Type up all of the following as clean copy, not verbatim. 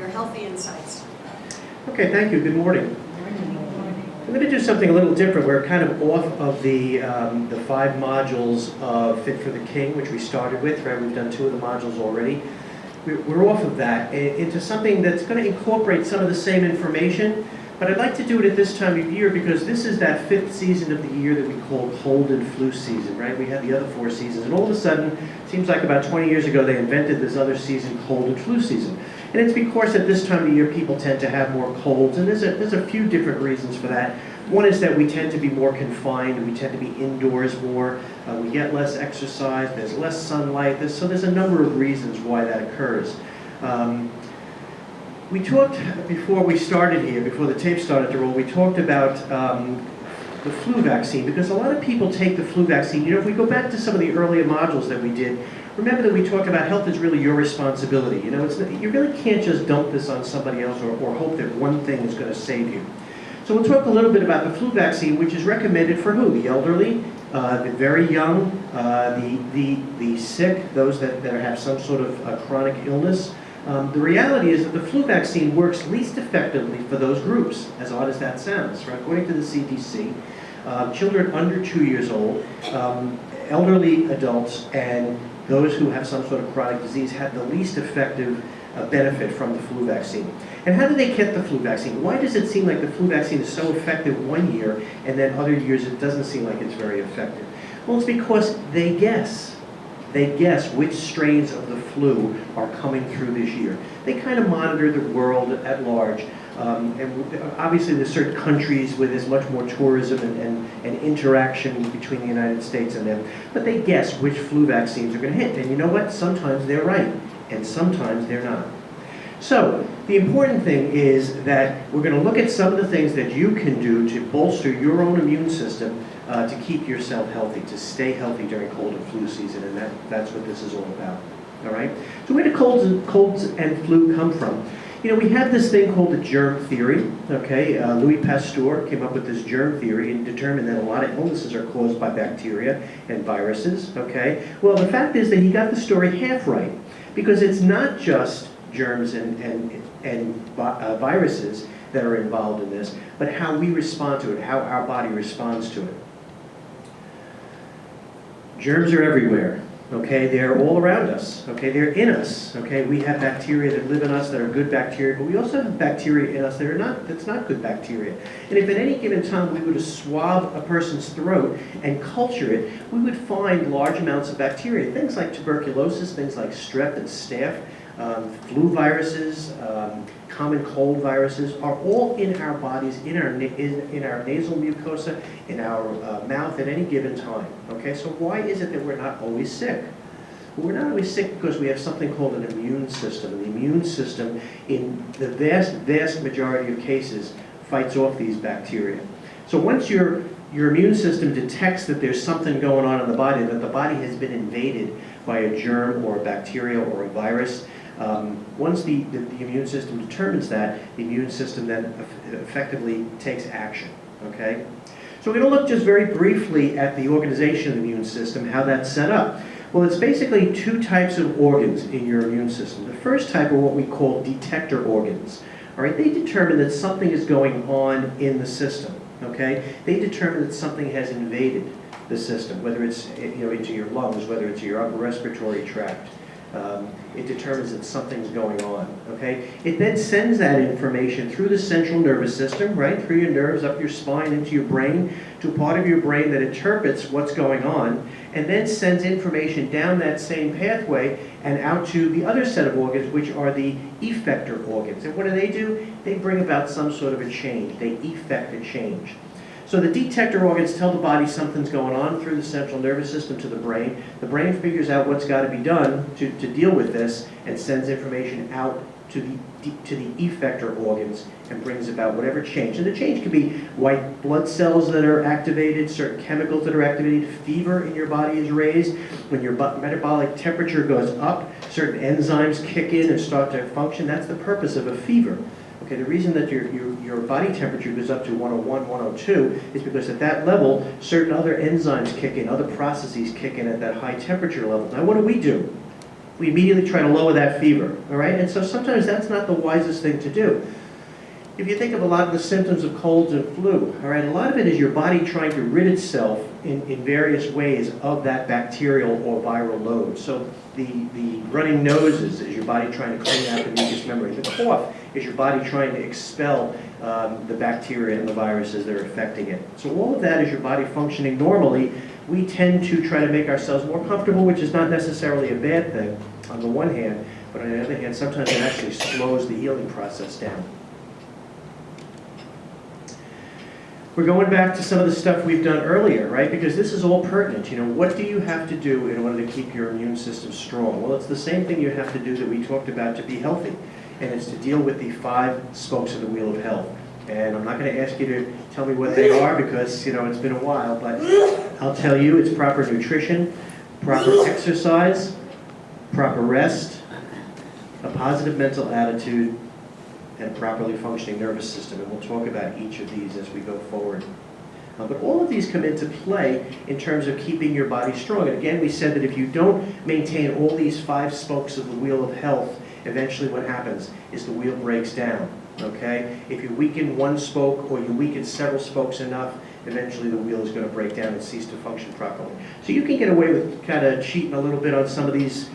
your healthy insights. Okay, thank you. Good morning. I'm going to do something a little different. We're kind of off of the 5 modules of Fit for the King, which we started with, right? We've done 2 of the modules already. We're off of that into something that's going to incorporate some of the same information, but I'd like to do it at this time of year because this is that 5th season of the year that we call cold and flu season, right? We had the other 4 seasons, and all of a sudden, it seems like about 20 years ago, they invented this other season, cold and flu season. And it's because at this time of year, people tend to have more colds, and there's a few different reasons for that. One is that we tend to be more confined, we tend to be indoors more, we get less exercise, there's less sunlight, so there's a number of reasons why that occurs. We talked before we started here, before the tape started to roll, we talked about the flu vaccine, because a lot of people take the flu vaccine. You know, if we go back to some of the earlier modules that we did, remember that we talk about health is really your responsibility. You know, you really can't just dump this on somebody else or hope that one thing is going to save you. So we'll talk a little bit about the flu vaccine, which is recommended for who? The elderly, the very young, the sick, those that have some sort of chronic illness. The reality is that the flu vaccine works least effectively for those groups, as odd as that sounds. Right? According to the CDC, children under 2 years old, elderly adults, and those who have some sort of chronic disease have the least effective benefit from the flu vaccine. And how do they get the flu vaccine? Why does it seem like the flu vaccine is so effective one year and then other years it doesn't seem like it's very effective? Well, it's because they guess. They guess which strains of the flu are coming through this year. They kind of monitor the world at large. And obviously there's certain countries where there's much more tourism and interaction between the United States and them. But they guess which flu vaccines are going to hit. And you know what? Sometimes they're right, and sometimes they're not. So the important thing is that we're going to look at some of the things that you can do to bolster your own immune system to keep yourself healthy, to stay healthy during cold and flu season, and that's what this is all about. All right? So where do colds and flu come from? You know, we have this thing called the germ theory, okay? Louis Pasteur came up with this germ theory and determined that a lot of illnesses are caused by bacteria and viruses, okay? Well, the fact is that he got the story half right, because it's not just germs and viruses that are involved in this, but how we respond to it, how our body responds to it. Germs are everywhere. Okay, they're all around us, okay, they're in us, okay, we have bacteria that live in us that are good bacteria, but we also have bacteria in us that's not good bacteria. And if at any given time we were to swab a person's throat and culture it, we would find large amounts of bacteria, things like tuberculosis, things like strep and staph, flu viruses, common cold viruses are all in our bodies, in our nasal mucosa, in our mouth at any given time. Okay, so why is it that we're not always sick? Well, we're not always sick because we have something called an immune system. And the immune system, in the vast majority of cases, fights off these bacteria. So once your immune system detects that there's something going on in the body, that the body has been invaded by a germ or a bacteria or a virus, once the immune system determines that, the immune system then effectively takes action, okay? So we're going to look just very briefly at the organization of the immune system, how that's set up. Well, it's basically 2 types of organs in your immune system. The first type are what we call detector organs. All right, they determine that something is going on in the system, okay? They determine that something has invaded the system, whether it's into your lungs, whether it's your upper respiratory tract. It determines that something's going on, okay? It then sends that information through the central nervous system, right? Through your nerves, up your spine, into your brain, to a part of your brain that interprets what's going on, and then sends information down that same pathway and out to the other set of organs, which are the effector organs. And what do? They bring about some sort of a change. They effect a change. So the detector organs tell the body something's going on through the central nervous system to the brain. The brain figures out what's got to be done to deal with this and sends information out to the effector organs and brings about whatever change. And the change could be white blood cells that are activated, certain chemicals that are activated, fever in your body is raised. When your metabolic temperature goes up, certain enzymes kick in and start to function. That's the purpose of a fever. Okay, the reason that your body temperature goes up to 101, 102 is because at that level, certain other enzymes kick in, other processes kick in at that high temperature level. Now, what do? we immediately try to lower that fever, all right? And so sometimes that's not the wisest thing to do. If you think of a lot of the symptoms of colds and flu, all right, a lot of it is your body trying to rid itself in various ways of that bacterial or viral load. So the running noses is your body trying to clean out the mucous membrane. The cough is your body trying to expel the bacteria and the viruses that are affecting it. So all of that is your body functioning normally. We tend to try to make ourselves more comfortable, which is not necessarily a bad thing on the one hand, but on the other hand, sometimes it actually slows the healing process down. We're going back to some of the stuff we've done earlier, right? Because this is all pertinent. You know, what do you have to do in order to keep your immune system strong? Well, it's the same thing you have to do that we talked about to be healthy, and it's to deal with the 5 spokes of the wheel of health. And I'm not going to ask you to tell me what they are because, you know, it's been a while, but I'll tell you it's proper nutrition, proper exercise, proper rest, a positive mental attitude, and a properly functioning nervous system, and we'll talk about each of these as we go forward. But all of these come into play in terms of keeping your body strong. And again, we said that if you don't maintain all these 5 spokes of the wheel of health, eventually what happens is the wheel breaks down, okay? If you weaken one spoke or you weaken several spokes enough, eventually the wheel is going to break down and cease to function properly. So you can get away with kind of cheating a little bit on some of these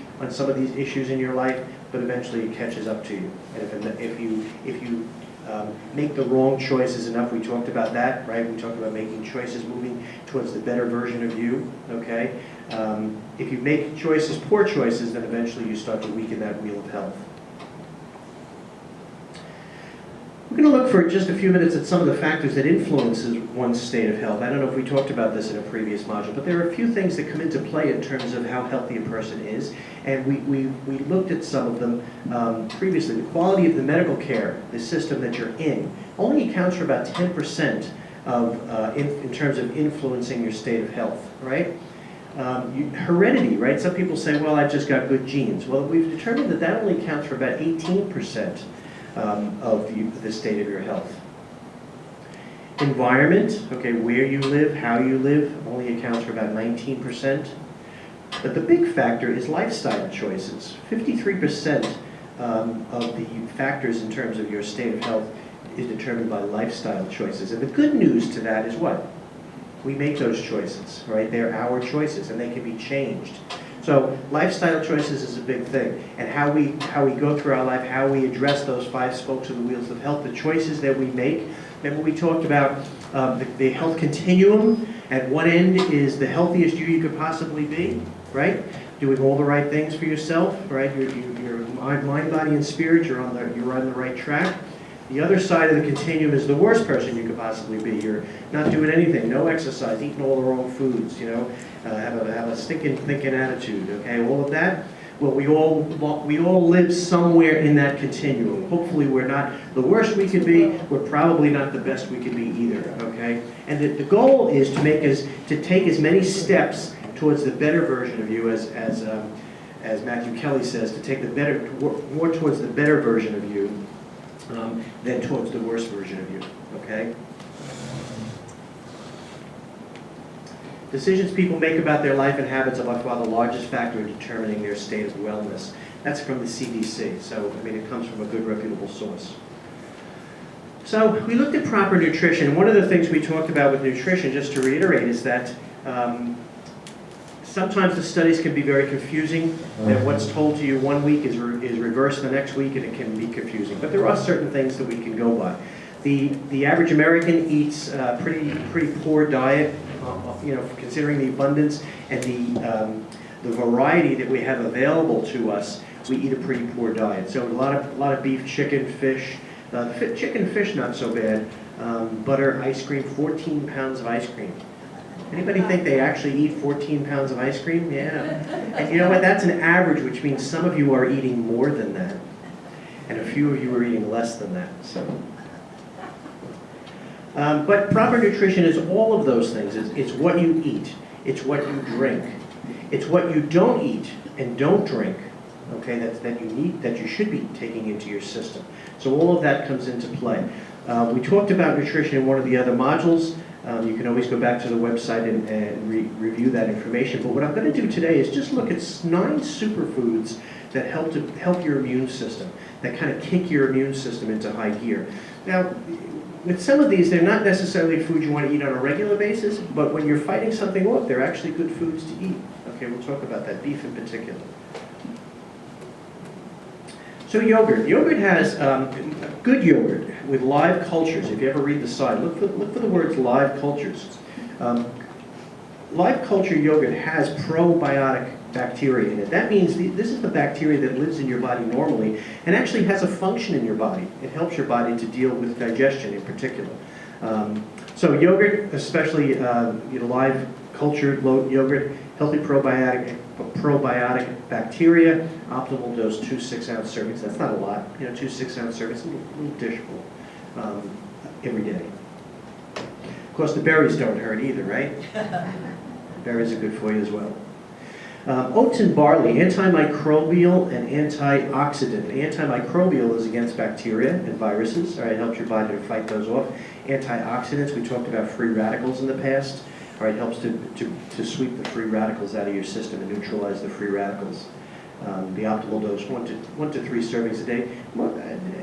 issues in your life, but eventually it catches up to you. And if you make the wrong choices enough, we talked about that, right? We talked about making choices, moving towards the better version of you, okay? If you make choices, poor choices, then eventually you start to weaken that wheel of health. We're going to look for just a few minutes at some of the factors that influences one's state of health. I don't know if we talked about this in a previous module, but there are a few things that come into play in terms of how healthy a person is, and we looked at some of them previously. The quality of the medical care, the system that you're in, only accounts for about 10% of, in terms of influencing your state of health, right? Heredity, right? Some people say, well, I've just got good genes. Well, we've determined that that only accounts for about 18% of the state of your health. Environment, okay, where you live, how you live, only accounts for about 19%. But the big factor is lifestyle choices. 53% of the factors in terms of your state of health is determined by lifestyle choices. And the good news to that is what? We make those choices, right? They're our choices, and they can be changed. So lifestyle choices is a big thing, and how we go through our life, how we address those 5 spokes of the wheels of health, the choices that we make. Remember we talked about the health continuum. At one end is the healthiest you could possibly be, right? Doing all the right things for yourself, right? Your mind, body, and spirit. You're on the right track. The other side of the continuum is the worst person you could possibly be. You're not doing anything, no exercise, eating all the wrong foods, you know, have a stinking thinking attitude, okay, all of that. Well, we all live somewhere in that continuum. Hopefully we're not the worst we could be, we're probably not the best we could be either, okay? And the goal is to take as many steps towards the better version of you as Matthew Kelly says, to take more towards the better version of you than towards the worst version of you, okay? Decisions people make about their life and habits are by far the largest factor in determining their state of wellness. That's from the CDC, so I mean it comes from a good reputable source. So we looked at proper nutrition. One of the things we talked about with nutrition, just to reiterate, is that sometimes the studies can be very confusing, that what's told to you one week is reversed the next week, and it can be confusing. But there are certain things that we can go by. The average American eats a pretty poor diet, you know, considering the abundance and the variety that we have available to us. We eat a pretty poor diet. So a lot of beef, chicken, fish. Chicken and fish not so bad. Butter, ice cream, 14 pounds of ice cream. Anybody think they actually eat 14 pounds of ice cream? Yeah. And you know what? That's an average, which means some of you are eating more than that. And a few of you are eating less than that. So. But proper nutrition is all of those things. It's what you eat. It's what you drink. It's what you don't eat and don't drink, okay, that you should be taking into your system. So all of that comes into play. We talked about nutrition in one of the other modules. You can always go back to the website and review that information. But what I'm going to do today is just look at 9 superfoods that help your immune system, that kind of kick your immune system into high gear. Now, with some of these, they're not necessarily foods you want to eat on a regular basis, but when you're fighting something off, they're actually good foods to eat. Okay, we'll talk about that, beef in particular. So yogurt. Yogurt has good yogurt with live cultures. If you ever read the side, look for the words live cultures. Live culture yogurt has probiotic bacteria in it. That means this is the bacteria that lives in your body normally and actually has a function in your body. It helps your body to deal with digestion in particular. So yogurt, especially live cultured yogurt, healthy probiotic bacteria, optimal dose 2 6-ounce servings. That's not a lot, 2 6-ounce servings, a little dishful every day. Of course, the berries don't hurt either, right? Berries are good for you as well. Oats and barley, antimicrobial and antioxidant. The antimicrobial is against bacteria and viruses. All right, it helps your body to fight those off. Antioxidants, we talked about free radicals in the past. All right, helps to sweep the free radicals out of your system and neutralize the free radicals. The optimal dose, 1 to 3 servings a day.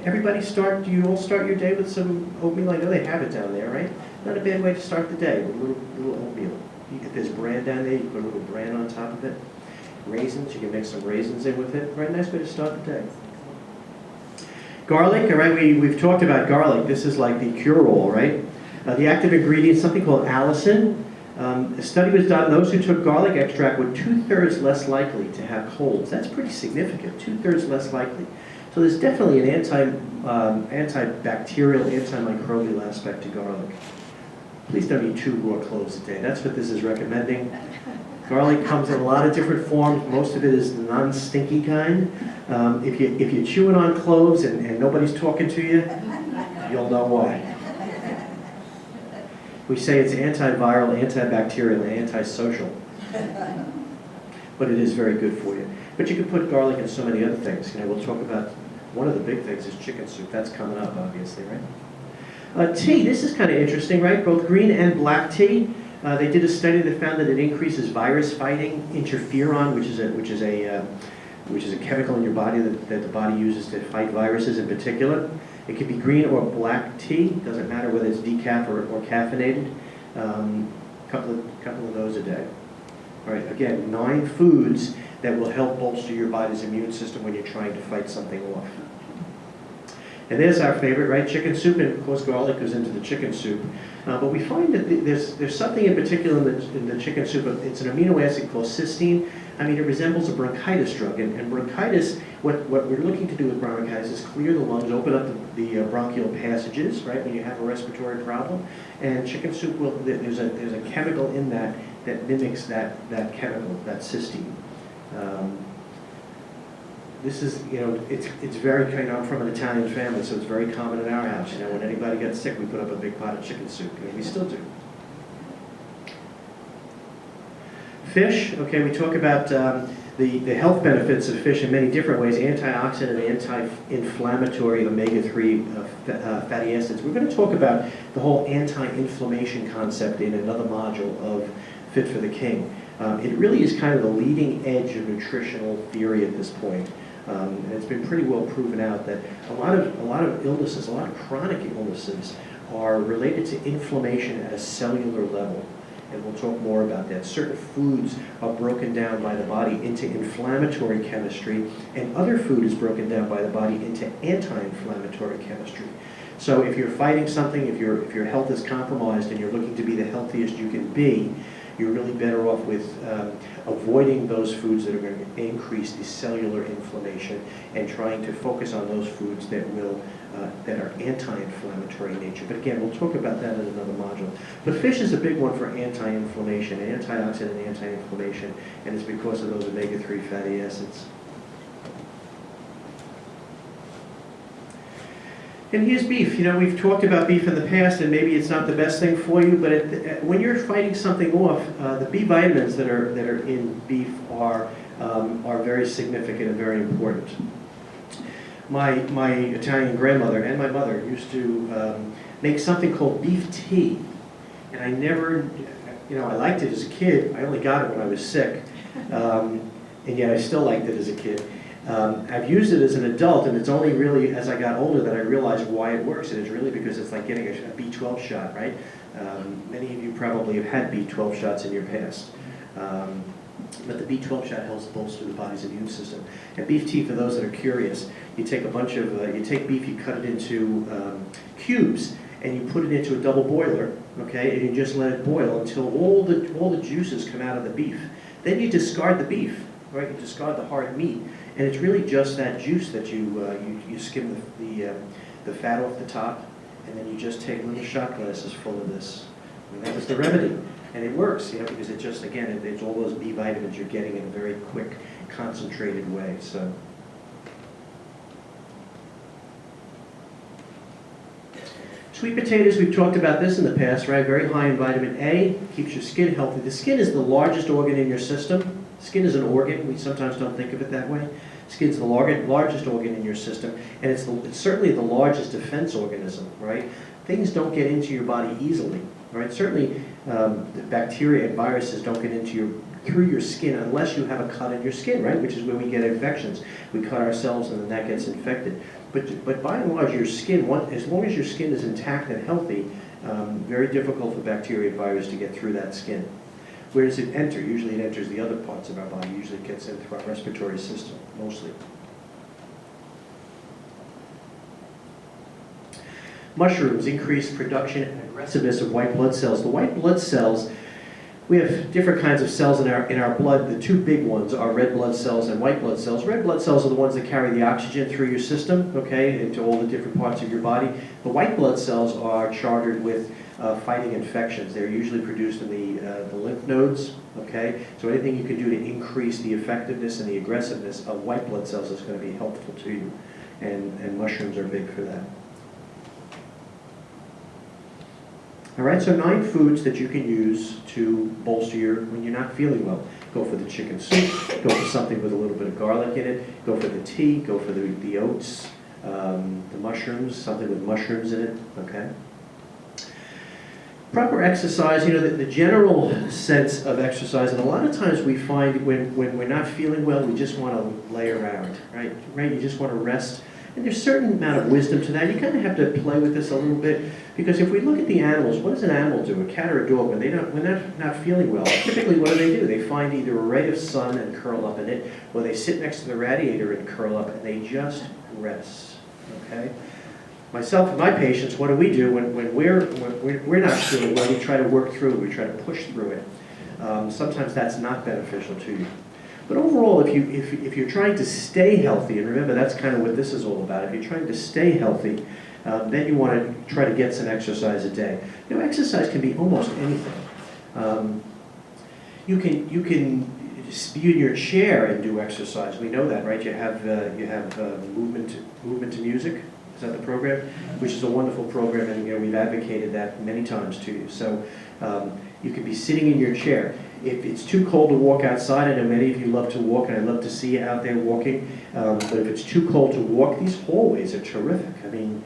Everybody do you all start your day with some oatmeal? I know they have it down there, right? Not a bad way to start the day, with a little oatmeal. If there's bran down there, you put a little bran on top of it. Raisins, you can mix some raisins in with it. Right, nice way to start the day. Garlic, all right, we've talked about garlic. This is like the cure-all, right? The active ingredient is something called allicin. A study was done, those who took garlic extract were 2/3 less likely to have colds. That's pretty significant, 2/3 less likely. So there's definitely an antibacterial, antimicrobial aspect to garlic. Please don't eat 2 raw cloves a day. That's what this is recommending. Garlic comes in a lot of different forms. Most of it is the non-stinky kind. If you're chewing on cloves and nobody's talking to you, you'll know why. We say it's antiviral, antibacterial, and antisocial. But it is very good for you. But you can put garlic in so many other things. We'll talk about one of the big things is chicken soup. That's coming up, obviously, right? Tea, this is kind of interesting, right? Both green and black tea. They did a study that found that it increases virus fighting, interferon, which is a chemical in your body that the body uses to fight viruses in particular. It could be green or black tea. Doesn't matter whether it's decaf or caffeinated. Couple of those a day. All right. Again, 9 foods that will help bolster your body's immune system when you're trying to fight something off. And there's our favorite, right? Chicken soup, and of course garlic goes into the chicken soup. But we find that there's something in particular in the chicken soup. It's an amino acid called cysteine. I mean, it resembles a bronchitis drug. And bronchitis, what we're looking to do with bronchitis is clear the lungs, open up the bronchial passages, right, when you have a respiratory problem. And chicken soup, there's a chemical in that mimics that chemical, that cysteine. This is, it's very, I'm from an Italian family, so it's very common in our house. When anybody gets sick, we put up a big pot of chicken soup. We still do. Fish, okay, we talk about the health benefits of fish in many different ways, antioxidant, anti-inflammatory, omega-3 fatty acids. We're going to talk about the whole anti-inflammation concept in another module of Fit for the King. It really is kind of the leading edge of nutritional theory at this point. And it's been pretty well proven out that a lot of illnesses, a lot of chronic illnesses are related to inflammation at a cellular level. And we'll talk more about that. Certain foods are broken down by the body into inflammatory chemistry, and other food is broken down by the body into anti-inflammatory chemistry. So if you're fighting something, if your health is compromised and you're looking to be the healthiest you can be, you're really better off with avoiding those foods that are going to increase the cellular inflammation and trying to focus on those foods that are anti-inflammatory in nature. But again, we'll talk about that in another module. But fish is a big one for anti-inflammation, antioxidant and anti-inflammation, and it's because of those omega-3 fatty acids. And here's beef. We've talked about beef in the past, and maybe it's not the best thing for you, but when you're fighting something off, the B vitamins that are in beef are very significant and very important. My Italian grandmother and my mother used to make something called beef tea, and I never, I liked it as a kid. I only got it when I was sick, and yet I still liked it as a kid. I've used it as an adult, and it's only really as I got older that I realized why it works. And it's really because it's like getting a B12 shot, right? Many of you probably have had B12 shots in your past. But the B12 shot helps bolster the body's immune system. And beef tea, for those that are curious, you take a bunch of, you take beef, you cut it into cubes, and you put it into a double boiler, okay, and you just let it boil until all the juices come out of the beef. Then you discard the beef, right? You discard the hard meat, and it's really just that juice that you skim the fat off the top, and then you just take little shot glasses full of this. And that is the remedy. And it works, you know, because it just, again, it's all those B vitamins you're getting in a very quick, concentrated way. So, sweet potatoes, we've talked about this in the past, right? Very high in vitamin A, keeps your skin healthy. The skin is the largest organ in your system. Skin is an organ. We sometimes don't think of it that way. Skin's the largest organ in your system, and it's certainly the largest defense organism, right? Things don't get into your body easily, right? Certainly, the bacteria and viruses don't get through your skin unless you have a cut in your skin, right? Which is where we get infections. We cut ourselves and then that gets infected. But by and large, your skin, as long as your skin is intact and healthy, very difficult for bacteria and virus to get through that skin. Where does it enter? Usually it enters the other parts of our body. Usually it gets in through our respiratory system, mostly. Mushrooms increase production and aggressiveness of white blood cells. The white blood cells, we have different kinds of cells in our blood. The two big ones are red blood cells and white blood cells. Red blood cells are the ones that carry the oxygen through your system, okay, into all the different parts of your body. The white blood cells are chartered with fighting infections. They're usually produced in the lymph nodes, okay? So anything you can do to increase the effectiveness and the aggressiveness of white blood cells is going to be helpful to you. And mushrooms are big for that. All right, so 9 foods that you can use to bolster when you're not feeling well. Go for the chicken soup, go for something with a little bit of garlic in it, go for the tea, go for the oats, the mushrooms, something with mushrooms in it, okay? Proper exercise, you know, the general sense of exercise, and a lot of times we find when we're not feeling well, we just want to lay around, right? You just want to rest. And there's a certain amount of wisdom to that. You kind of have to play with this a little bit, because if we look at the animals, what does an animal do? A cat or a dog, when they're not feeling well, typically what do? They find either a ray of sun and curl up in it, or they sit next to the radiator and curl up, and they just rest, okay? Myself and my patients, what do we do when we're not feeling well? We try to work through it. We try to push through it. Sometimes that's not beneficial to you. But overall, if you're trying to stay healthy, and remember that's kind of what this is all about. If you're trying to stay healthy, then you want to try to get some exercise a day. You know, exercise can be almost anything. You can be in your chair and do exercise. We know that, right? You have movement to music. Is that the program? Which is a wonderful program, and we've advocated that many times to you. So you could be sitting in your chair. If it's too cold to walk outside, I know many of you love to walk, and I love to see you out there walking, but if it's too cold to walk, these hallways are terrific. I mean,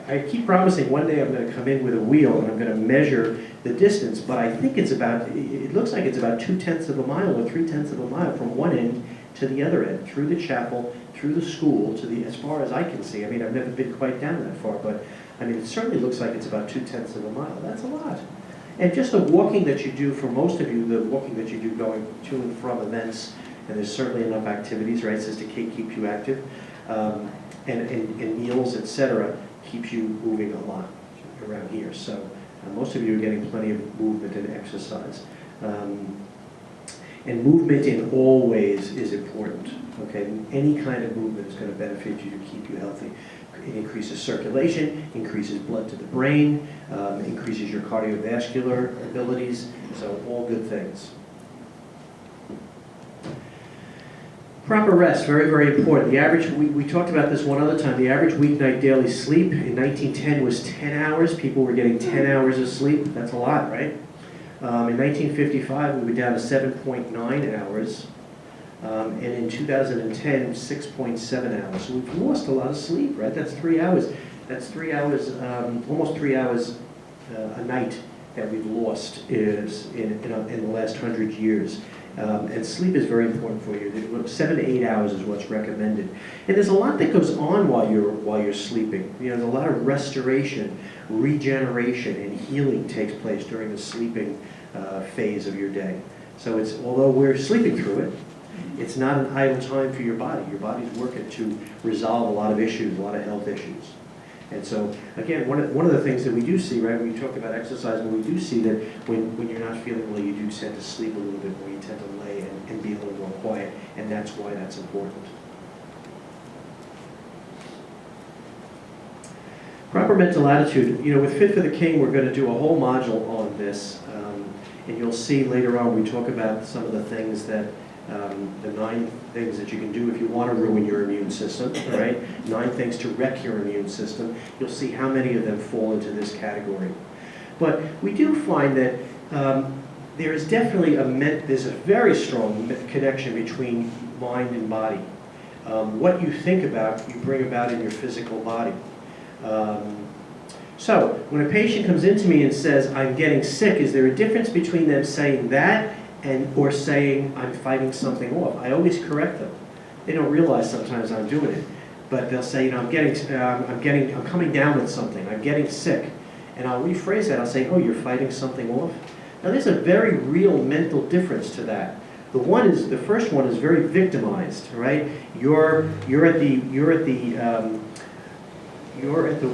I keep promising one day I'm going to come in with a wheel and I'm going to measure the distance, but I think it looks like it's about 2/10 of a mile or 3/10 of a mile from one end to the other end, through the chapel, through the school, as far as I can see. I mean, I've never been quite down that far, but I mean, it certainly looks like it's about 2/10 of a mile. That's a lot. And just the walking that you do, for most of you, the walking that you do going to and from events, and there's certainly enough activities, right? Sister Kate, keep you active, and meals, etc., keeps you moving a lot around here. So most of you are getting plenty of movement and exercise. And movement in all ways is important, okay? Any kind of movement is going to benefit you to keep you healthy. It increases circulation, increases blood to the brain, increases your cardiovascular abilities, so all good things. Proper rest, very, very important. The average, we talked about this one other time, the average weeknight daily sleep in 1910 was 10 hours. People were getting 10 hours of sleep. That's a lot, right? In 1955, we were down to 7.9 hours. And in 2010, 6.7 hours. So we've lost a lot of sleep, right? That's 3 hours. That's 3 hours, almost 3 hours a night that we've lost in the last 100 years. And sleep is very important for you. 7 to 8 hours is what's recommended. And there's a lot that goes on while you're sleeping. You know, there's a lot of restoration, regeneration, and healing takes place during the sleeping phase of your day. So although we're sleeping through it, it's not an idle time for your body. Your body's working to resolve a lot of issues, a lot of health issues. And so, again, one of the things that we do see, right, when we talk about exercising, we do see that when you're not feeling well, you do tend to sleep a little bit more, you tend to lay and be a little more quiet, and that's why that's important. Proper mental attitude. You know, with Fit for the King, we're going to do a whole module on this, and you'll see later on we talk about some of the things that the 9 things that you can do if you want to ruin your immune system, all right? 9 things to wreck your immune system. You'll see how many of them fall into this category. But we do find that there is definitely there's a very strong connection between mind and body. What you think about, you bring about in your physical body. So when a patient comes into me and says, I'm getting sick, is there a difference between them saying that or saying I'm fighting something off? I always correct them. They don't realize sometimes I'm doing it, but they'll say, you know, I'm coming down with something. I'm getting sick, and I'll rephrase that. I'll say, oh, you're fighting something off. Now, there's a very real mental difference to that. The first one is very victimized, right? You're at the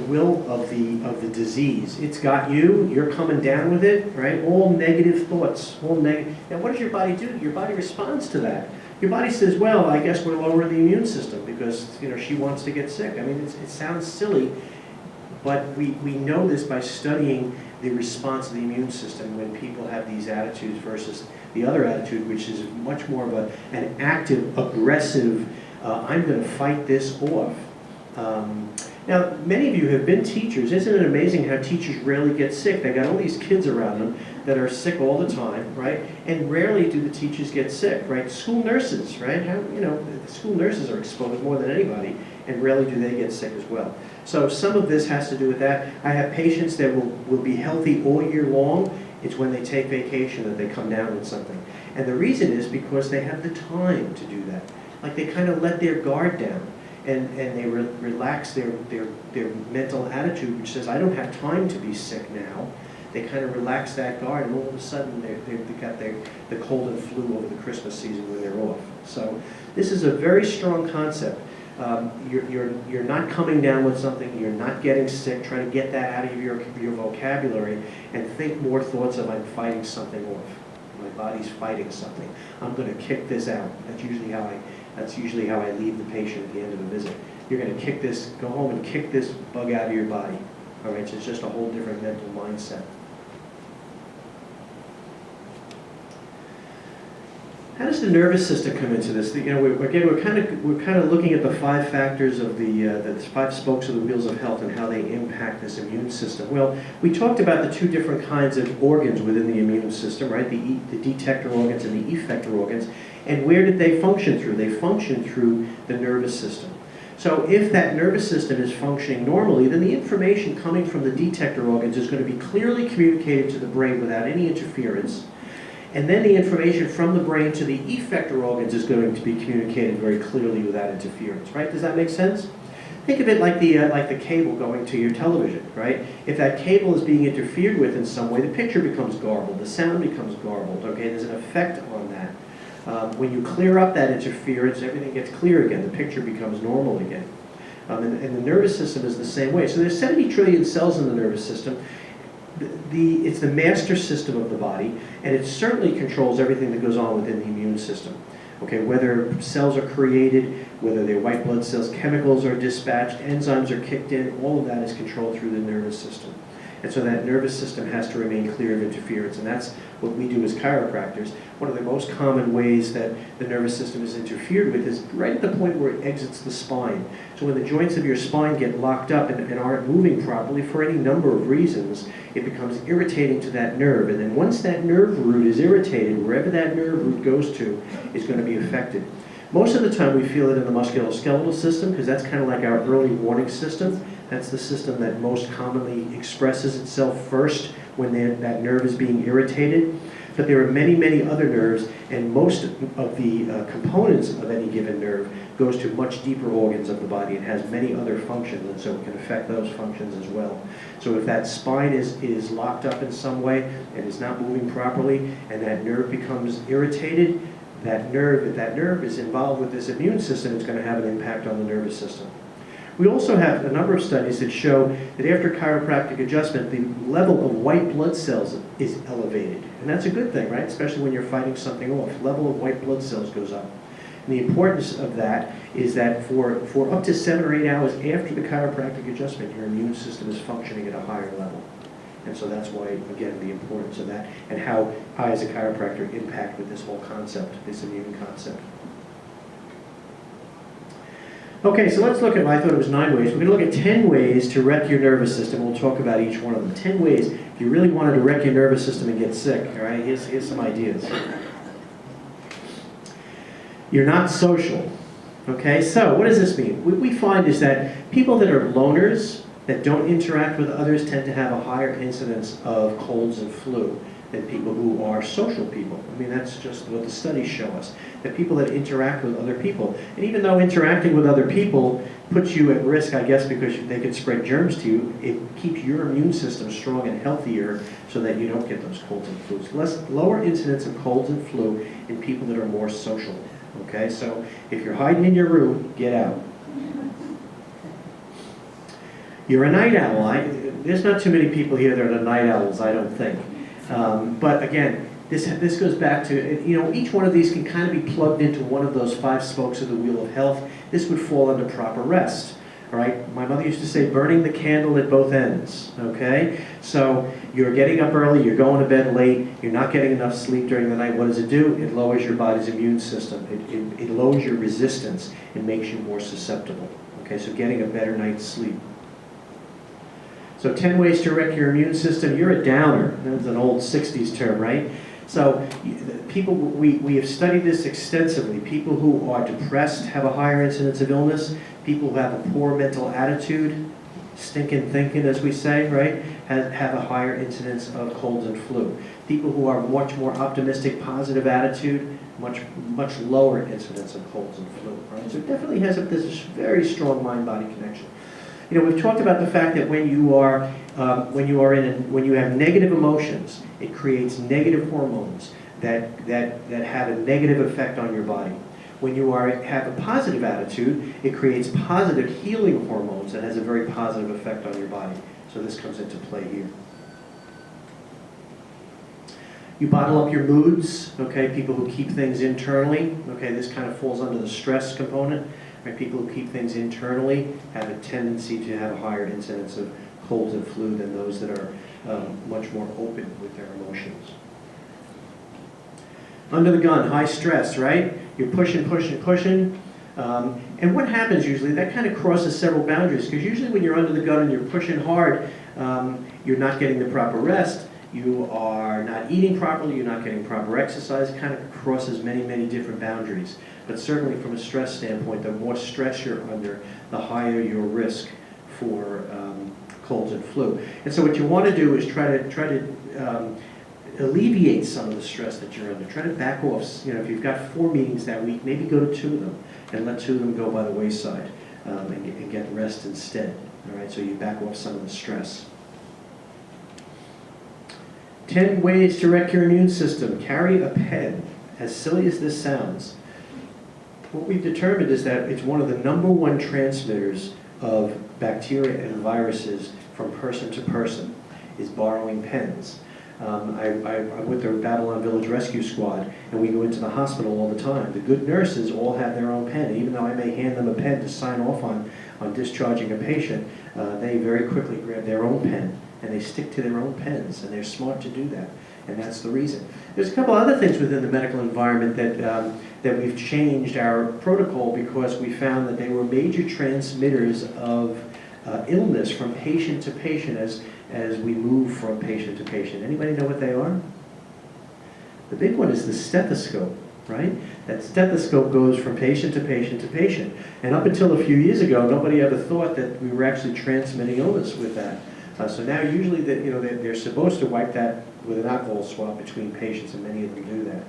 will of the disease. It's got you. You're coming down with it, right? All negative thoughts, all negative. Now, what does your body do? Your body responds to that. Your body says, "Well, I guess we're lowering the immune system because she wants to get sick." I mean, it sounds silly, but we know this by studying the response of the immune system when people have these attitudes versus the other attitude, which is much more of an active, aggressive. I'm going to fight this off. Now, many of you have been teachers. Isn't it amazing how teachers rarely get sick? They got all these kids around them that are sick all the time, right? And rarely do the teachers get sick, right? School nurses, right? The school nurses are exposed more than anybody, and rarely do they get sick as well. So some of this has to do with that. I have patients that will be healthy all year long. It's when they take vacation that they come down with something. And the reason is because they have the time to do that. Like they kind of let their guard down. And they relax their mental attitude, which says, I don't have time to be sick now. They kind of relax that guard, and all of a sudden they've got the cold and flu over the Christmas season when they're off. So this is a very strong concept. You're not coming down with something, you're not getting sick, trying to get that out of your vocabulary, and think more thoughts of I'm fighting something off. My body's fighting something. I'm going to kick this out. That's usually how I leave the patient at the end of a visit. You're going to go home and kick this bug out of your body. All right, so it's just a whole different mental mindset. How does the nervous system come into this? We're kind of looking at the 5 factors of the 5 spokes of the wheels of health and how they impact this immune system. Well, we talked about the 2 different kinds of organs within the immune system, right? The detector organs and the effector organs. And where did they function through? They function through the nervous system. So if that nervous system is functioning normally, then the information coming from the detector organs is going to be clearly communicated to the brain without any interference. And then the information from the brain to the effector organs is going to be communicated very clearly without interference, right? Does that make sense? Think of it like the cable going to your television, right? If that cable is being interfered with in some way, the picture becomes garbled, the sound becomes garbled, okay? There's an effect on that. When you clear up that interference, everything gets clear again. The picture becomes normal again. And the nervous system is the same way. So there's 70 trillion cells in the nervous system. It's the master system of the body, and it certainly controls everything that goes on within the immune system. Okay, whether cells are created, whether they're white blood cells, chemicals are dispatched, enzymes are kicked in, all of that is controlled through the nervous system. And so that nervous system has to remain clear of interference, and that's what we do as chiropractors. One of the most common ways that the nervous system is interfered with is right at the point where it exits the spine. So when the joints of your spine get locked up and aren't moving properly for any number of reasons, it becomes irritating to that nerve. And then once that nerve root is irritated, wherever that nerve root goes to is going to be affected. Most of the time we feel it in the musculoskeletal system because that's kind of like our early warning system. That's the system that most commonly expresses itself first when that nerve is being irritated. but there are many, many other nerves, and most of the components of any given nerve goes to much deeper organs of the body and has many other functions, and so it can affect those functions as well. So if that spine is locked up in some way and is not moving properly, and that nerve becomes irritated, that nerve, if that nerve is involved with this immune system, it's going to have an impact on the nervous system. We also have a number of studies that show that after chiropractic adjustment, the level of white blood cells is elevated. And that's a good thing, right? Especially when you're fighting something off. Level of white blood cells goes up. And the importance of that is that for up to 7 or 8 hours after the chiropractic adjustment, your immune system is functioning at a higher level. And so that's why, again, the importance of that and how I, as a chiropractor, impact with this whole concept, this immune concept. Okay, so let's look at, I thought it was 9 ways. We're going to look at 10 ways to wreck your nervous system. We'll talk about each one of them. 10 ways, if you really wanted to wreck your nervous system and get sick, all right, here's some ideas. You're not social. Okay, so what does this mean? What we find is that people that are loners, that don't interact with others, tend to have a higher incidence of colds and flu than people who are social people. I mean, that's just what the studies show us. That people that interact with other people, and even though interacting with other people puts you at risk, I guess, because they can spread germs to you, it keeps your immune system strong and healthier so that you don't get those colds and flus. Lower incidence of colds and flu in people that are more social. Okay, so if you're hiding in your room, get out. You're a night owl. There's not too many people here that are night owls, I don't think. But again, this goes back to, you know, each one of these can kind of be plugged into one of those 5 spokes of the wheel of health. This would fall under proper rest. All right, my mother used to say, burning the candle at both ends. Okay, so you're getting up early, you're going to bed late, you're not getting enough sleep during the night. What does it do? It lowers your body's immune system. It lowers your resistance. It makes you more susceptible. Okay, so getting a better night's sleep. So 10 ways to wreck your immune system. You're a downer. That's an old 60s term, right? So people, we have studied this extensively. People who are depressed have a higher incidence of illness. People who have a poor mental attitude, stinking thinking, as we say, right, have a higher incidence of colds and flu. People who are much more optimistic, positive attitude, much lower incidence of colds and flu, right? So it definitely has this very strong mind-body connection. You know, we've talked about the fact that when you have negative emotions, it creates negative hormones that have a negative effect on your body. When you have a positive attitude, it creates positive healing hormones that has a very positive effect on your body. So this comes into play here. You bottle up your moods, okay? People who keep things internally, okay? This kind of falls under the stress component. Right? People who keep things internally have a tendency to have a higher incidence of colds and flu than those that are much more open with their emotions. Under the gun, high stress, right? You're pushing. And what happens usually, that kind of crosses several boundaries, because usually when you're under the gun and you're pushing hard, you're not getting the proper rest, you are not eating properly, you're not getting proper exercise. It kind of crosses many, many different boundaries. But certainly from a stress standpoint, the more stress you're under, the higher your risk for colds and flu. And so what you want to do is try to alleviate some of the stress that you're under. Try to back off. You know, if you've got 4 meetings that week, maybe go to 2 of them and let 2 of them go by the wayside and get rest instead. All right, so you back off some of the stress. 10 ways to wreck your immune system. Carry a pen. As silly as this sounds, what we've determined is that it's one of the #1 transmitters of bacteria and viruses from person to person, is borrowing pens. I'm with the Babylon Village Rescue Squad, and we go into the hospital all the time. The good nurses all have their own pen. Even though I may hand them a pen to sign off on discharging a patient, they very quickly grab their own pen, and they stick to their own pens, and they're smart to do that, and that's the reason. There's a couple other things within the medical environment that we've changed our protocol because we found that they were major transmitters of illness from patient to patient as we move from patient to patient. Anybody know what they are? The big one is the stethoscope, right? That stethoscope goes from patient to patient to patient. And up until a few years ago, nobody ever thought that we were actually transmitting illness with that. So now usually they're supposed to wipe that with an alcohol swab between patients, and many of them do that.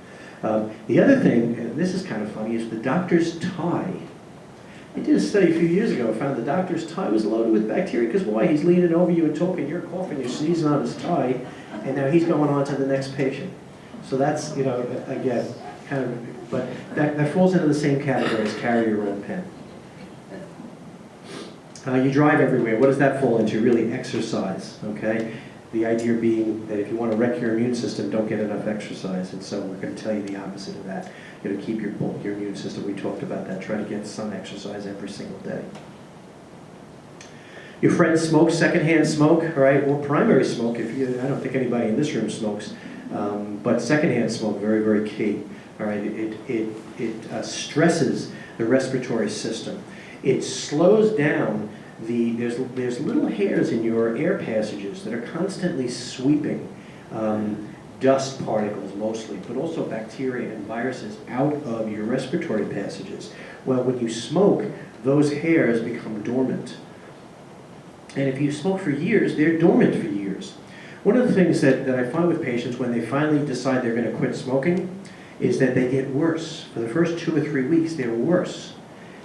The other thing, and this is kind of funny, is the doctor's tie. I did a study a few years ago, found the doctor's tie was loaded with bacteria, because why? He's leaning over you and talking, you're coughing, you're sneezing on his tie, and now he's going on to the next patient. So that's, again, kind of, but that falls into the same category as carry your own pen. You drive everywhere. What does that fall into? Really, exercise, okay? The idea being that if you want to wreck your immune system, don't get enough exercise. And so we're going to tell you the opposite of that. Keep your immune system. We talked about that. Try to get some exercise every single day. Your friends smoke, secondhand smoke, all right? Or primary smoke. I don't think anybody in this room smokes, but secondhand smoke, very, very key. All right, it stresses the respiratory system. It slows down there's little hairs in your air passages that are constantly sweeping dust particles mostly, but also bacteria and viruses out of your respiratory passages. Well, when you smoke, those hairs become dormant. And if you smoke for years, they're dormant for years. One of the things that I find with patients when they finally decide they're going to quit smoking is that they get worse. For the first 2 or 3 weeks, they're worse.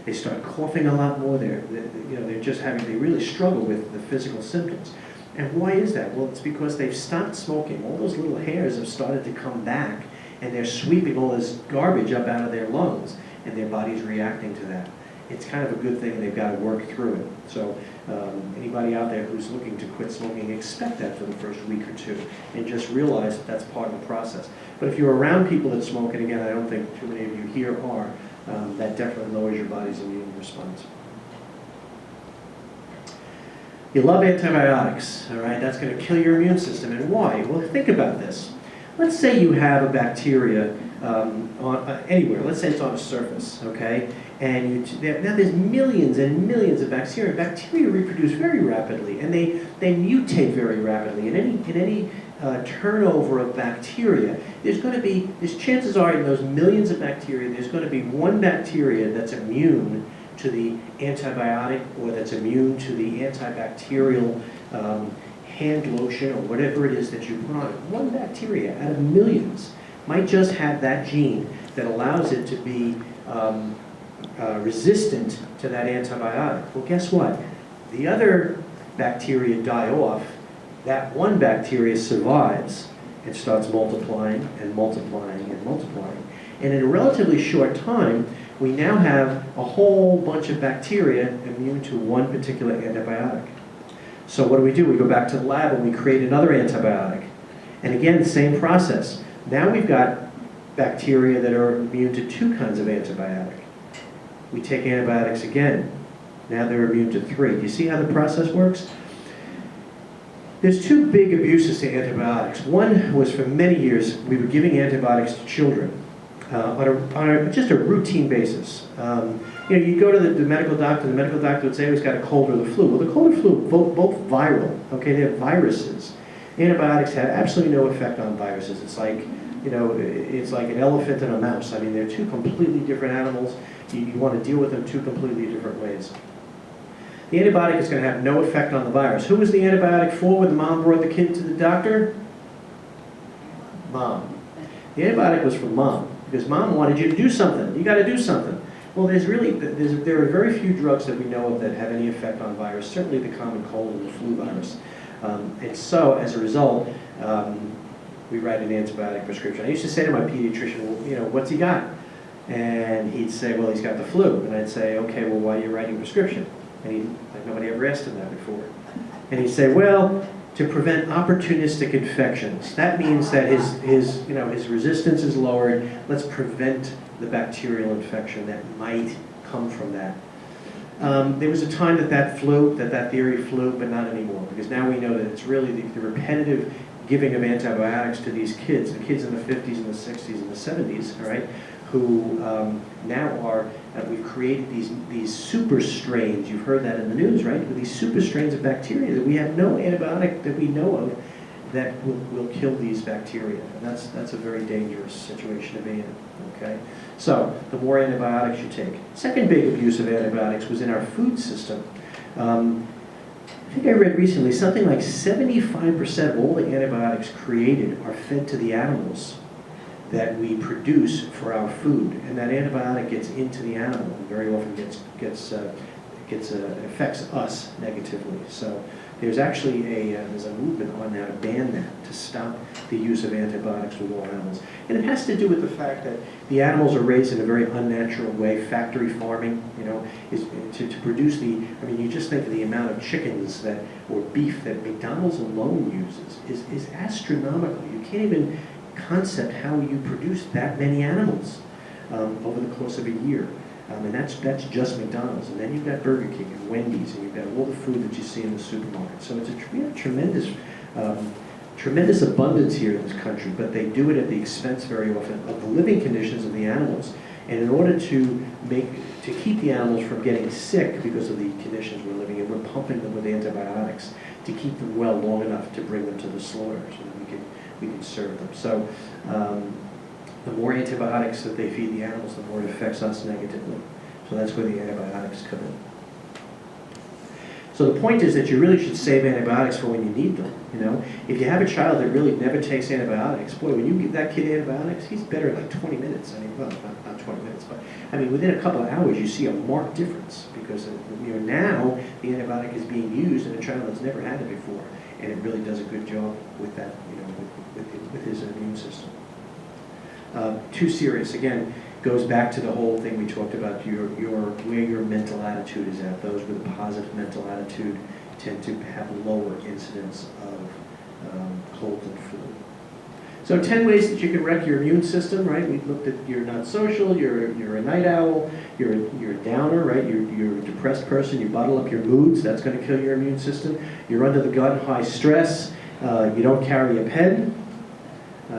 They start coughing a lot more. They really struggle with the physical symptoms. And why is that? Well, it's because they've stopped smoking. All those little hairs have started to come back, and they're sweeping all this garbage up out of their lungs, and their body's reacting to that. It's kind of a good thing, and they've got to work through it. So anybody out there who's looking to quit smoking, expect that for the first week or two, and just realize that that's part of the process. But if you're around people that smoke, and again, I don't think too many of you here are, that definitely lowers your body's immune response. You love antibiotics, all right? That's going to kill your immune system. And why? Well, think about this. Let's say you have a bacteria anywhere. Let's say it's on a surface, okay? And now there's millions and millions of bacteria. Bacteria reproduce very rapidly, and they mutate very rapidly. In any turnover of bacteria, there's chances are in those millions of bacteria, there's going to be one bacteria that's immune to the antibiotic, or that's immune to the antibacterial hand lotion or whatever it is that you put on it. One bacteria out of millions might just have that gene that allows it to be resistant to that antibiotic. Well, guess what? The other bacteria die off. That one bacteria survives and starts multiplying and multiplying and multiplying. And in a relatively short time, we now have a whole bunch of bacteria immune to one particular antibiotic. So what do? We go back to the lab and we create another antibiotic. And again, the same process. Now we've got bacteria that are immune to 2 kinds of antibiotic. We take antibiotics again. Now they're immune to 3. Do you see how the process works? There's 2 big abuses to antibiotics. One was for many years, we were giving antibiotics to children on just a routine basis. You go to the medical doctor would say, oh, he's got a cold or the flu. Well, the cold or flu, both viral, okay? They're viruses. Antibiotics have absolutely no effect on viruses. It's like, it's like an elephant and a mouse. I mean, they're 2 completely different animals. You want to deal with them 2 completely different ways. The antibiotic is going to have no effect on the virus. Who was the antibiotic for when the mom brought the kid to the doctor? Mom. The antibiotic was for mom, because mom wanted you to do something. You got to do something. Well, there are very few drugs that we know of that have any effect on virus, certainly the common cold and the flu virus. And so, as a result, we write an antibiotic prescription. I used to say to my pediatrician, well, what's he got? And he'd say, well, he's got the flu. And I'd say, okay, well, why are you writing a prescription? And nobody ever asked him that before. And he'd say, well, to prevent opportunistic infections. That means that his resistance is lowered. Let's prevent the bacterial infection that might come from that. There was a time that theory flew, but not anymore, because now we know that it's really the repetitive giving of antibiotics to these kids, the kids in the 50s and the 60s and the 70s, all right, who now are, we've created these super strains. You've heard that in the news, right? With these super strains of bacteria that we have no antibiotic that we know of that will kill these bacteria. And that's a very dangerous situation to be in, okay? So the more antibiotics you take. Second big abuse of antibiotics was in our food system. think I read recently, something like 75% of all the antibiotics created are fed to the animals that we produce for our food, and that antibiotic gets into the animal and very often affects us negatively. So there's actually there's a movement on now to ban that, to stop the use of antibiotics with all animals. And it has to do with the fact that the animals are raised in a very unnatural way. Factory farming, is to produce you just think of the amount of chickens or beef that McDonald's alone uses is astronomical. You can't even concept how you produce that many animals over the course of a year. And that's just McDonald's. And then you've got Burger King and Wendy's, and you've got all the food that you see in the supermarket. So we have tremendous abundance here in this country, but they do it at the expense very often of the living conditions of the animals. And in order to keep the animals from getting sick because of the conditions we're living in, we're pumping them with antibiotics to keep them well long enough to bring them to the slaughter so that we can serve them. So the more antibiotics that they feed the animals, the more it affects us negatively. So that's where the antibiotics come in. So the point is that you really should save antibiotics for when you need them. If you have a child that really never takes antibiotics, boy, when you give that kid antibiotics, he's better in like 20 minutes. Well, not 20 minutes, but within a couple of hours, you see a marked difference because now the antibiotic is being used in a child that's never had it before, and it really does a good job with that, with his immune system. Too serious, again, goes back to the whole thing we talked about, where your mental attitude is at. Those with a positive mental attitude tend to have lower incidence of cold and flu. So 10 ways that you can wreck your immune system, right? We looked at you're not social, you're a night owl, you're a downer, right? You're a depressed person, you bottle up your moods, that's going to kill your immune system. You're under the gun, high stress, you don't carry a pen,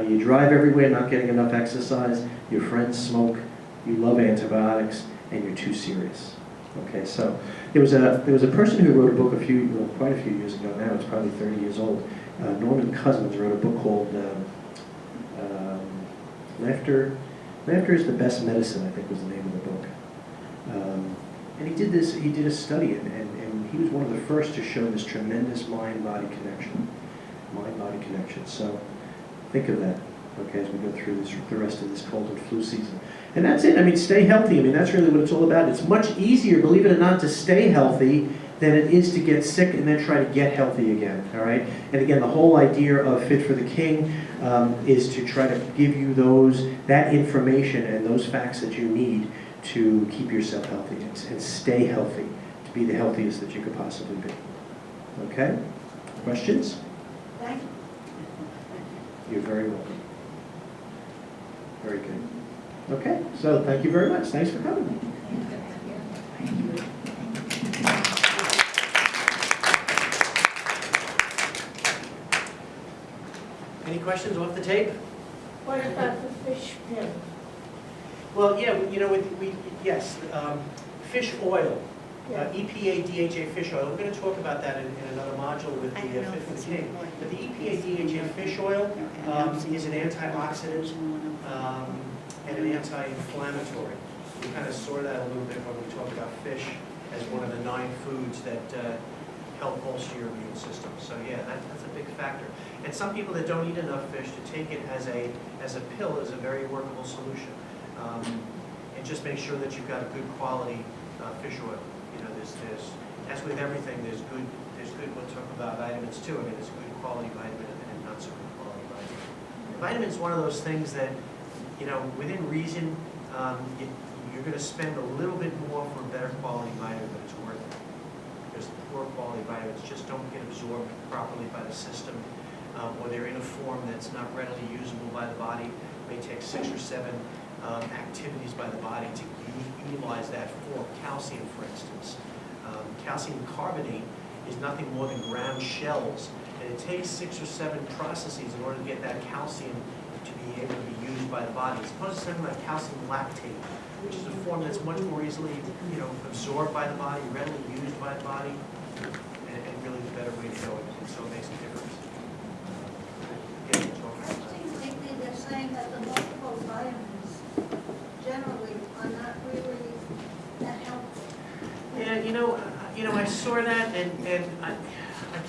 you drive everywhere, not getting enough exercise, your friends smoke, you love antibiotics, and you're too serious. Okay, so there was a person who wrote a book quite a few years ago now, it's probably 30 years old. Norman Cousins wrote a book called Laughter is the Best Medicine, I think was the name of the book. And he did a study, and he was one of the first to show this tremendous mind-body connection. Mind-body connection. So think of that, okay, as we go through the rest of this cold and flu season. And that's it. Stay healthy. That's really what it's all about. It's much easier, believe it or not, to stay healthy than it is to get sick and then try to get healthy again, all right? And again, the whole idea of Fit for the King is to try to give you that information and those facts that you need to keep yourself healthy and stay healthy, to be the healthiest that you could possibly be. Okay? Questions? Thank you. You're very welcome. Very good. Okay, so thank you very much. Thanks for coming. Any questions off the tape? What about the fish pill? Well, yeah, yes, fish oil, Yeah. EPA, DHA fish oil. We're going to talk about that in another module with the Fit for the King. But the EPA, DHA fish oil is an antioxidant and an anti-inflammatory. We kind of saw that a little bit when we talked about fish as one of the 9 foods that help bolster your immune system. So yeah, that's a big factor. And some people that don't eat enough fish, to take it as a pill is a very workable solution. And just make sure that you've got a good quality fish oil. There's as with everything, there's good. We'll talk about vitamins too. There's good quality vitamin and not so good quality vitamin. Vitamin is one of those things that, within reason, you're going to spend a little bit more for a better quality vitamin, but it's worth it. Because the poor quality vitamins just don't get absorbed properly by the system, or they're in a form that's not readily usable by the body. It may take 6 or 7 activities by the body to utilize that for calcium, for instance. Calcium carbonate is nothing more than ground shells, and it takes 6 or 7 processes in order to get that calcium to be able to be used by the body. As opposed to something like calcium lactate, which is a form that's much more easily, absorbed by the body, readily used by the body, and really the better way to go. And so it makes a difference. Lately, they're saying that the multiple vitamins generally are not really that helpful. Yeah, I saw that, and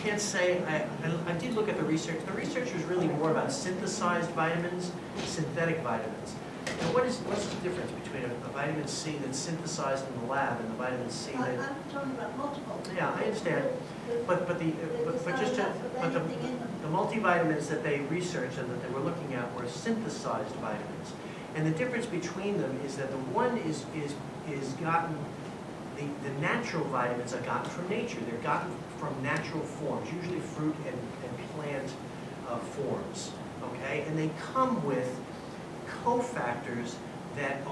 can't say, I did look at the research. The research was really more about synthesized vitamins, synthetic vitamins. Now, what's the difference between a vitamin C that's synthesized in the lab and the vitamin C that... I'm talking about multiple. Yeah, I understand. But the multivitamins that they researched and that they were looking at were synthesized vitamins. And the difference between them is that the one is gotten, the natural vitamins are gotten from nature. They're gotten from natural forms, usually fruit and plant forms, okay? And they come with cofactors that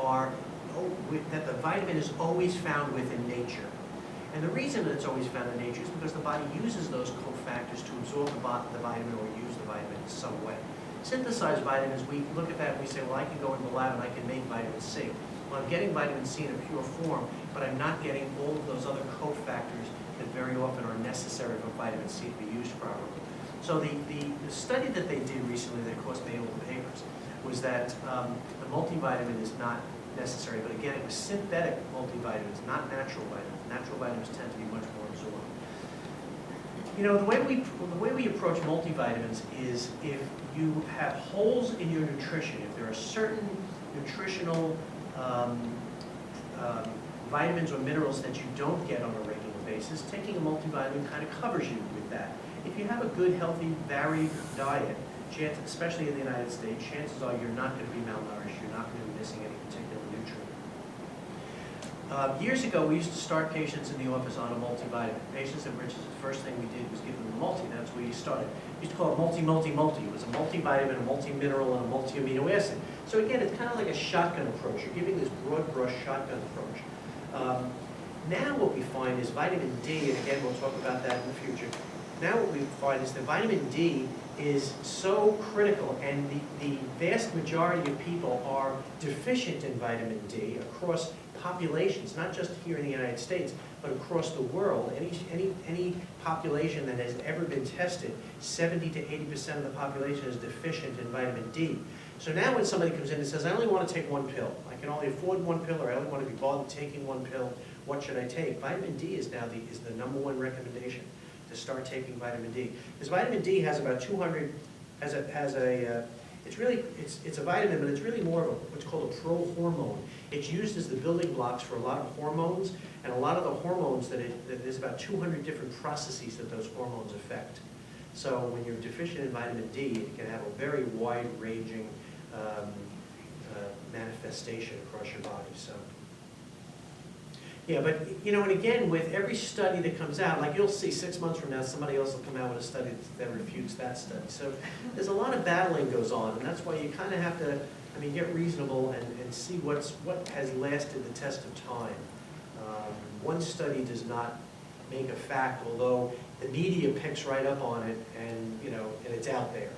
that the vitamin is always found with in nature. And the reason that it's always found in nature is because the body uses those cofactors to absorb the vitamin or use the vitamin in some way. Synthesized vitamins, we look at that and we say, well, I can go into the lab and I can make vitamin C. Well, I'm getting vitamin C in a pure form, but I'm not getting all of those other cofactors that very often are necessary for vitamin C to be used properly. So the study that they did recently that cost me all the papers was that the multivitamin is not necessary, but again, it was synthetic multivitamins, not natural vitamins. Natural vitamins tend to be much more absorbed. You know, the way we approach multivitamins is if you have holes in your nutrition, if there are certain nutritional vitamins or minerals that you don't get on a regular basis, taking a multivitamin kind of covers you with that. If you have a good, healthy, varied diet, especially in the United States, chances are you're not going to be malnourished, you're not going to be missing any particular nutrient. Years ago, we used to start patients in the office on a multivitamin. Patients at Richards, the first thing we did was give them a multi, that's where you started. We used to call it multi. It was a multivitamin, a multi-mineral, and a multi-amino acid. So again, it's kind of like a shotgun approach. You're giving this broad brush shotgun approach. Now what we find is vitamin D, and again, we'll talk about that in the future. Now what we find is that vitamin D is so critical, and the vast majority of people are deficient in vitamin D across populations, not just here in the United States, but across the world. Any population that has ever been tested, 70 to 80% of the population is deficient in vitamin D. So now when somebody comes in and says, I only want to take one pill, I can only afford one pill, or I only want to be bothered taking one pill, what should I take? Vitamin D is now the #1 recommendation to start taking vitamin D. Because vitamin D has about 200, it's a vitamin, but it's really more of what's called a prohormone. It's used as the building blocks for a lot of hormones, and a lot of the hormones there's about 200 different processes that those hormones affect. So when you're deficient in vitamin D, it can have a very wide-ranging manifestation across your body. So. Yeah, but, you know, and again, with every study that comes out, like you'll see 6 months from now, somebody else will come out with a study that refutes that study. So there's a lot of battling goes on, and that's why you kind of have to, get reasonable and see what has lasted the test of time. One study does not make a fact, although the media picks right up on it, and, and it's out there,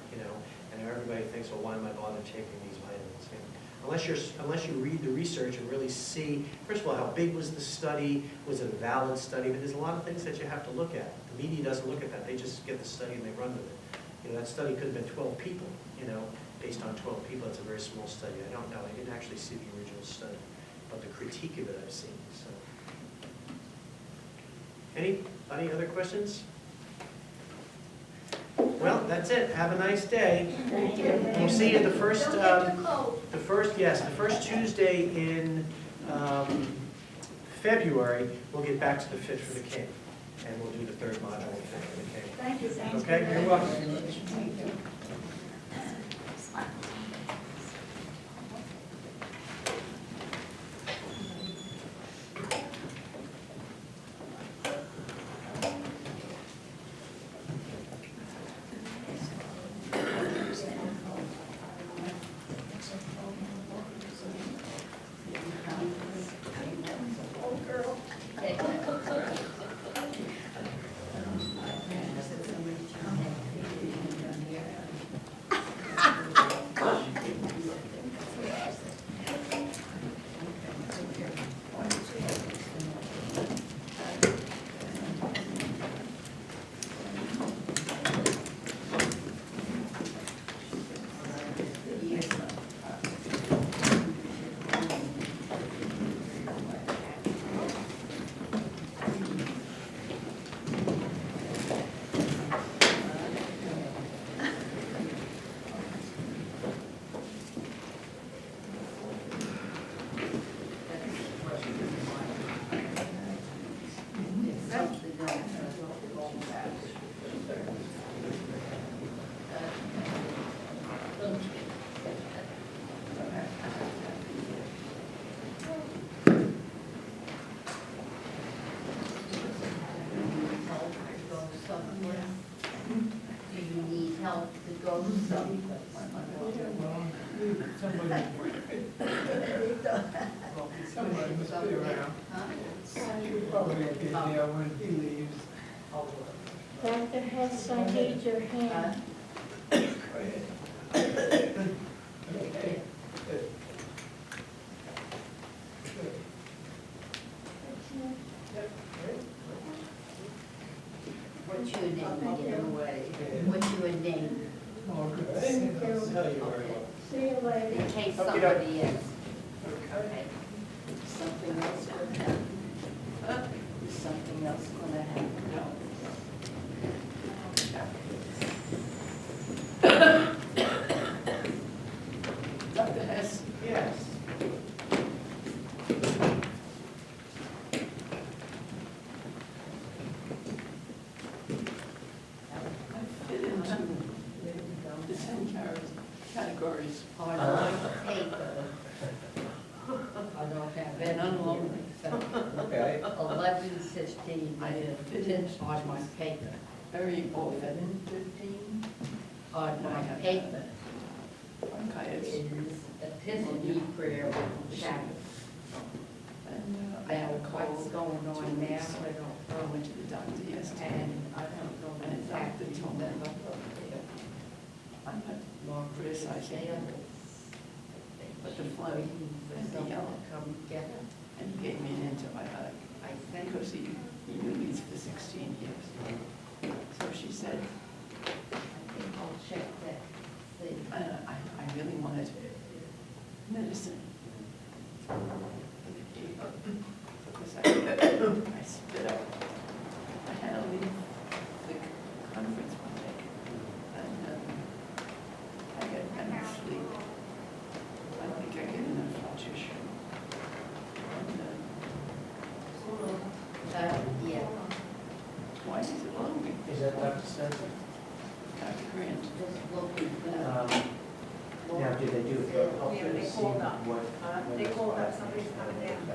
and everybody thinks, well, why am I bothered taking these vitamins? Unless you read the research and really see, first of all, how big was the study, was it a valid study, but there's a lot of things that you have to look at. The media doesn't look at that, they just get the study and they run with it. That study could have been 12 people, based on 12 people, it's a very small study. I don't know, I didn't actually see the original study, but the critique of it I've seen, so. Any other questions? Well, that's it. Have a nice day. Thank you. We'll see you the first, Don't get too cold. the first Tuesday in February. We'll get back to the Fit for the King, and we'll do the third module of Fit for the King. Thank you. Okay, you're welcome. Thank you. Somebody must be around. She'll probably get there when he leaves. Dr. Hess, I need your hand. Go ahead. Okay. What's your name again? What's your name? All good. Tell you See you later. In case somebody else. Okay. Something else gonna happen. Is something else gonna happen? No. Dr. Hess? Yes. I fit into the 10 categories. I like paper. I don't have any. None alone. Okay. 11:15, I fit in on my paper. Very often. 15? On my paper. Okay, Is Epiphany prayer with Sabbath. and I Now, had a what's cold. going on now, I don't I know. went to the doctor yesterday. And I don't know And the doctor exactly told me, what I'm not more criticizing him, but the flu and the yellow, come together. and he gave me an antibiotic, I think because he knew these for 16 years. So she said, I'll check that thing. I really wanted medicine. Because I spit up. I had to leave the conference one day, and I got kind of sleep. I don't think I get enough nutrition. And, Yeah, why is it lonely? Is that Dr. Spencer? Dr. Grant. just looking for. Now, did they do it for culture Yeah, they to see called up. what? They called up, somebody's coming down. I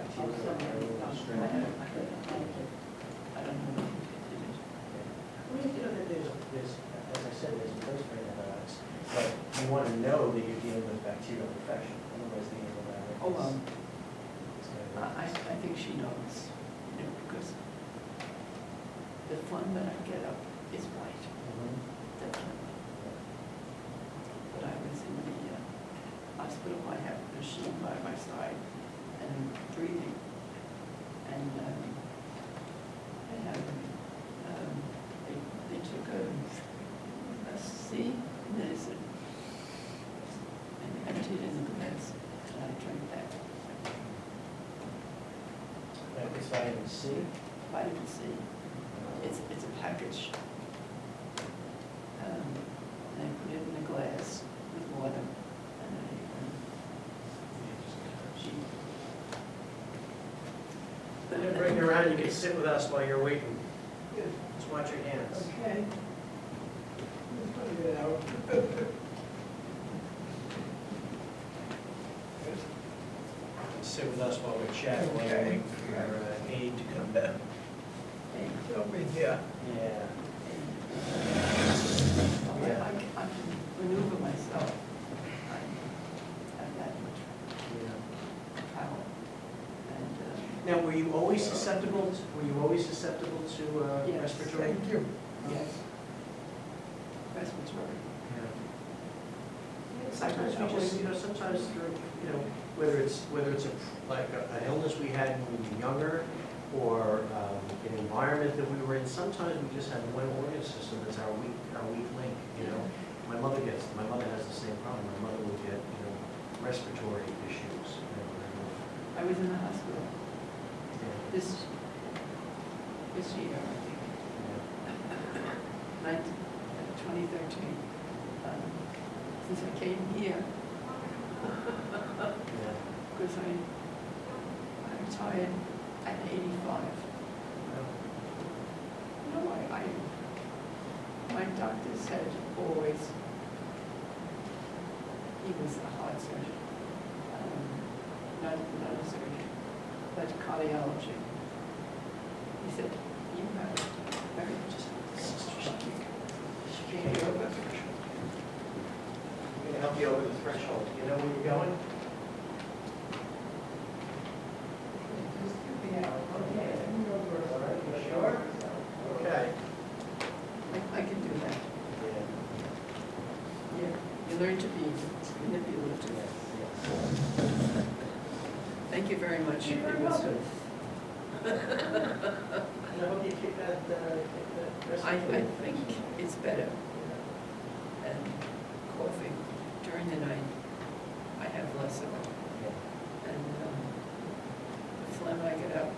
don't know if they did it. Well, you know, that there's, as I said, there's a place for antibiotics, but you want to know that you're dealing with bacterial infection, otherwise the antibiotic Oh, well, is gonna I think she knows, you know, because the fun that I get up is white, Mhm. definitely. But I was in the hospital, I have a machine by my side, and I'm breathing. And I have, they took a C medicine and emptied it in the glass, and I drank that. That is vitamin C. Vitamin C. It's a package. And I put it in a glass with water, and she. Then bring it around, you can sit with us while you're waiting. Just watch your hands. Okay. Let's put it out. Sit with us while we chat, while you're waiting for your aide to come down. Over here. Yeah. I can maneuver myself. I have that much power. And, Now, were you always susceptible, to Yes. respiratory? Thank you. yes. Respiratory. Sometimes we just, sometimes, whether it's like an illness we had when we were younger, or an environment that we were in, sometimes we just have one organ system that's our weak link, My mother has the same problem. My mother would get, respiratory issues. I was in the hospital Yeah. this year, I think, 2013. Since I came here, Yeah. because I retired at 85. My doctor said always, he was a heart surgeon, not a surgeon, but cardiology. He said, you have very just Can I help you you over the threshold. You know where you're going? Just give me out, okay. All right, you sure? Okay. I can do that. Yeah, you learn to be manipulative. Thank you very much. You're very It was- welcome. And I hope you keep that, I think it's better. And coughing during the night, I have less of it. And the phlegm I get up,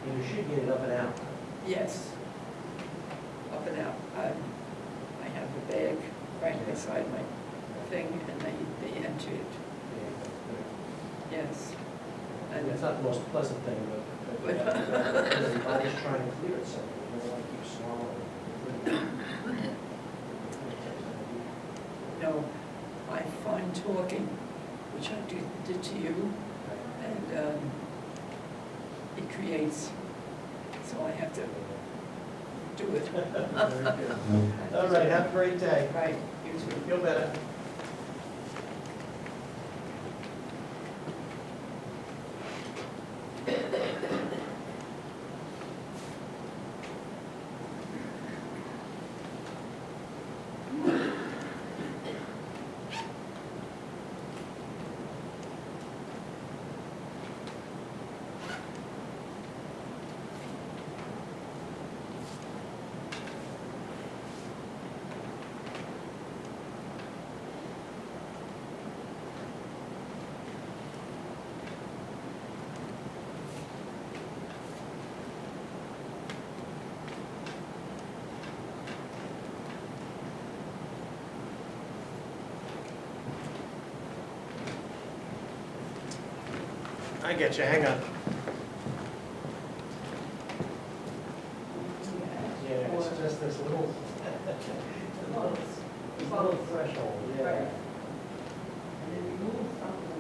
You should get it up and out. yes, up and out. I have a bag right beside my thing and they empty it, yes. And it's And not the most pleasant thing, but your body's trying to clear itself. You don't want to keep swallowing. no, I find talking, which I did to you, and it creates, so I have to do it. All right, have a great day. Right, you too. Feel better. I get you, hang on. Yeah, it's just this little, this little threshold, yeah. And then remove something